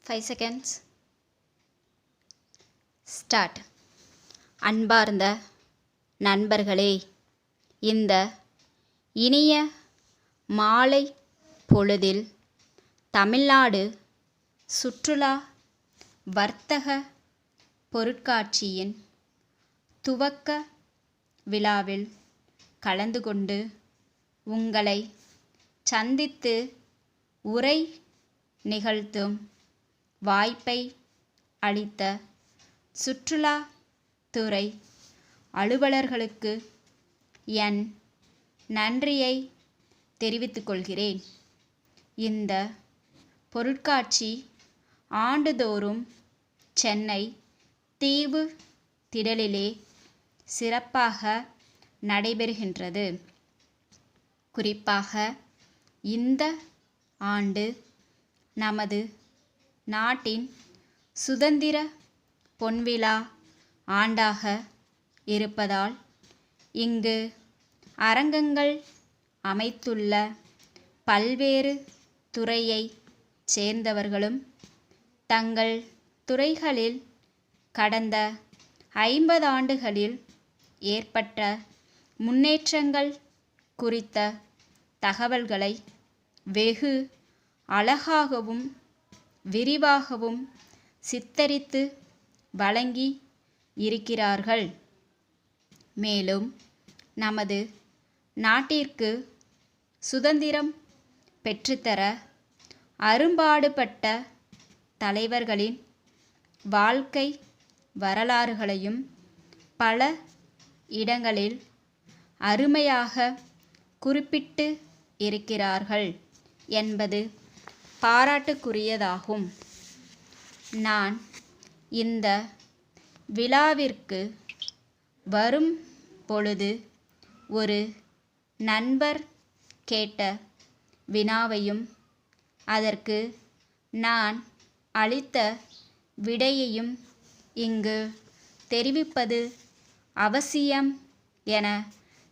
5 seconds. Start. அன்பார்ந்த நண்பர்களே, இந்த இனிய மாலை பொழுதில் தமிழ்நாடு சுற்றுலா வர்த்தக பொருட்காட்சியின் துவக்க விழாவில் கலந்து கொண்டு உங்களை சந்தித்து உரை நிகழ்த்தும் வாய்ப்பை அளித்த சுற்றுலா துறை அலுவலர்களுக்கு என் நன்றியை தெரிவித்துக் கொள்கிறேன். இந்த பொருட்காட்சி ஆண்டுதோறும் சென்னை தீவு திடலிலே சிறப்பாக நடைபெறுகின்றது. குறிப்பாக இந்த ஆண்டு நமது நாட்டின் சுதந்திர பொன்விழா ஆண்டாக இருப்பதால் இங்கு அரங்கங்கள் அமைத்துள்ள பல்வேறு துறையைச் சேர்ந்தவர்களும் தங்கள் துறைகளில் கடந்த 50 ஆண்டுகளில் ஏற்பட்ட முன்னேற்றங்கள் குறித்த தகவல்களை வெகு அழகாகவும் விரிவாகவும் சித்தரித்து வழங்கி இருக்கிறார்கள். மேலும் நமது நாட்டிற்கு சுதந்திரம் பெற்றுத்தர அரும்பாடுபட்ட தலைவர்களின் வாழ்க்கை வரலாறுகளையும் பல இடங்களில் அருமையாக குறிப்பிட்டு இருக்கிறார்கள் என்பது பாராட்டுக்குரியதாகும். நான் இந்த விழாவிற்கு வரும் பொழுது ஒரு நண்பர் கேட்ட வினாவையும் அதற்கு நான் அளித்த விடையையும் இங்கு தெரிவிப்பது அவசியம் என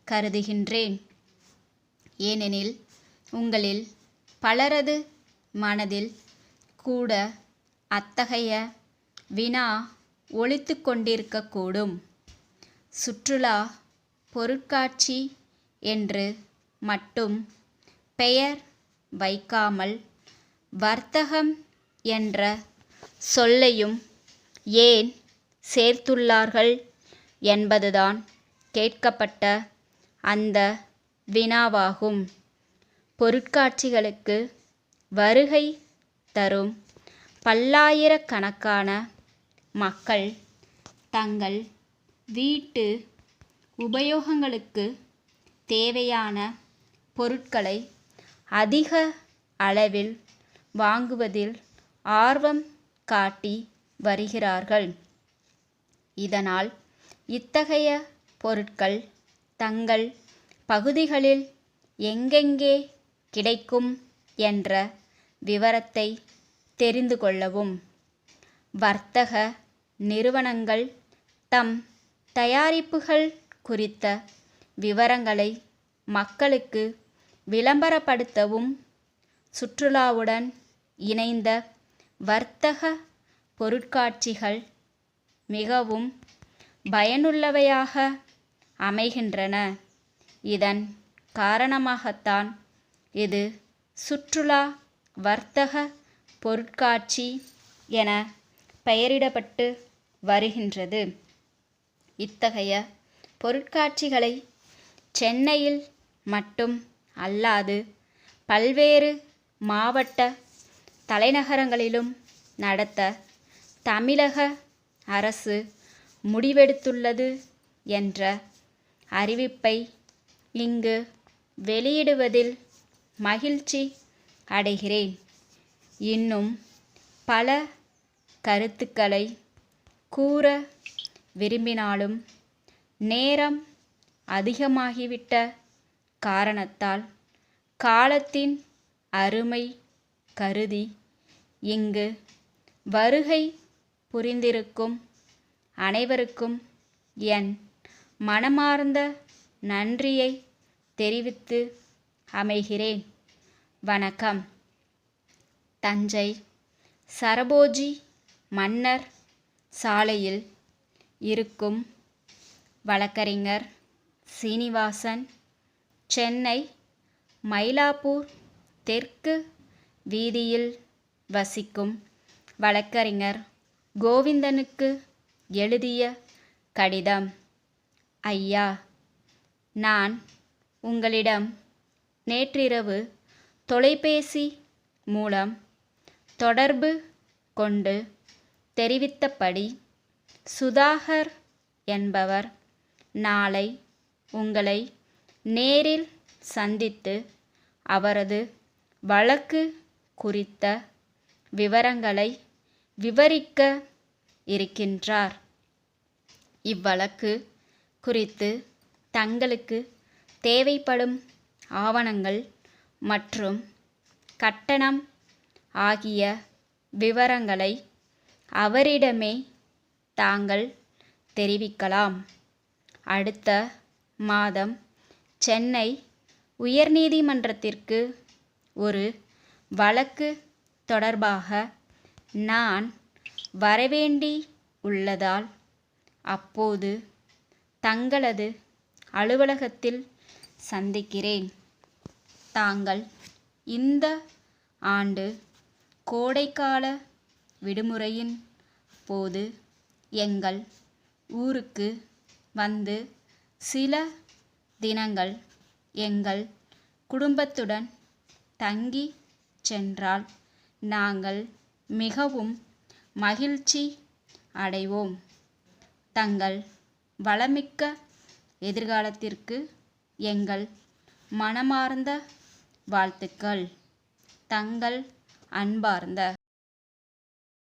கருதுகின்றேன். ஏனெனில் உங்களில் பலரது மனதில் கூட அத்தகைய வினா ஒலித்து கொண்டிருக்கக்கூடும். சுற்றுலா பொருட்காட்சி என்று மட்டும் பெயர் வைக்காமல் வர்த்தகம் என்ற சொல்லையும் ஏன் சேர்த்துள்ளார்கள் என்பதுதான் கேட்கப்பட்ட அந்த வினாவாகும். பொருட்காட்சிகளுக்கு வருகை தரும் பல்லாயிரக்கணக்கான மக்கள் தங்கள் வீட்டு உபயோகங்களுக்கு தேவையான பொருட்களை அதிக அளவில் வாங்குவதில் ஆர்வம் காட்டி வருகிறார்கள். இதனால் இத்தகைய பொருட்கள் தங்கள் பகுதிகளில் எங்கெங்கே கிடைக்கும் என்ற விவரத்தை தெரிந்து கொள்ளவும் வர்த்தக நிறுவனங்கள் தம் தயாரிப்புகள் குறித்த விவரங்களை மக்களுக்கு விளம்பரப்படுத்தவும் சுற்றுலாவுடன் இணைந்த வர்த்தக பொருட்காட்சிகள் மிகவும் பயனுள்ளவையாக அமைகின்றன. இதன் காரணமாகத்தான் இது சுற்றுலா வர்த்தக பொருட்காட்சி என பெயரிடப்பட்டு வருகின்றது. இத்தகைய பொருட்காட்சிகளை சென்னையில் மட்டும் அல்லாது பல்வேறு மாவட்ட தலைநகரங்களிலும் நடத்த தமிழக அரசு முடிவெடுத்துள்ளது என்ற அறிவிப்பை இங்கு வெளியிடுவதில் மகிழ்ச்சி அடைகிறேன். இன்னும் பல கருத்துக்களை கூற விரும்பினாலும் நேரம் அதிகமாகிவிட்ட காரணத்தால் காலத்தின் அருமை கருதி இங்கு வருகை புரிந்திருக்கும் அனைவருக்கும் என் மனமார்ந்த நன்றியை தெரிவித்து அமைகிறேன். வணக்கம். தஞ்சை சரபோஜி மன்னர் சாலையில் இருக்கும் வழக்கறிஞர் சீனிவாசன், சென்னை மயிலாப்பூர் தெற்கு வீதியில் வசிக்கும் வழக்கறிஞர் கோவிந்தனுக்கு எழுதிய கடிதம். ஐயா, நான் உங்களிடம் நேற்றிரவு தொலைபேசி மூலம் தொடர்பு கொண்டு தெரிவித்தபடி சுதாகர் என்பவர் நாளை உங்களை நேரில் சந்தித்து அவரது வழக்கு குறித்த விவரங்களை விவரிக்க இருக்கின்றார். இவ்வழக்கு குறித்து தங்களுக்கு தேவைப்படும் ஆவணங்கள் மற்றும் கட்டணம் ஆகிய விவரங்களை அவரிடமே தாங்கள் தெரிவிக்கலாம். அடுத்த மாதம் சென்னை உயர்நீதிமன்றத்திற்கு ஒரு வழக்கு தொடர்பாக நான் வரவேண்டி உள்ளதால் அப்போது தங்களது அலுவலகத்தில் சந்திக்கிறேன். தாங்கள் இந்த ஆண்டு கோடைக்கால விடுமுறையின் போது எங்கள் ஊருக்கு வந்து சில தினங்கள் எங்கள் குடும்பத்துடன் தங்கி சென்றால் நாங்கள் மிகவும் மகிழ்ச்சி அடைவோம். தங்கள் வளமிக்க எதிர்காலத்திற்கு எங்கள் மனமார்ந்த வாழ்த்துக்கள். தங்கள் அன்பார்ந்த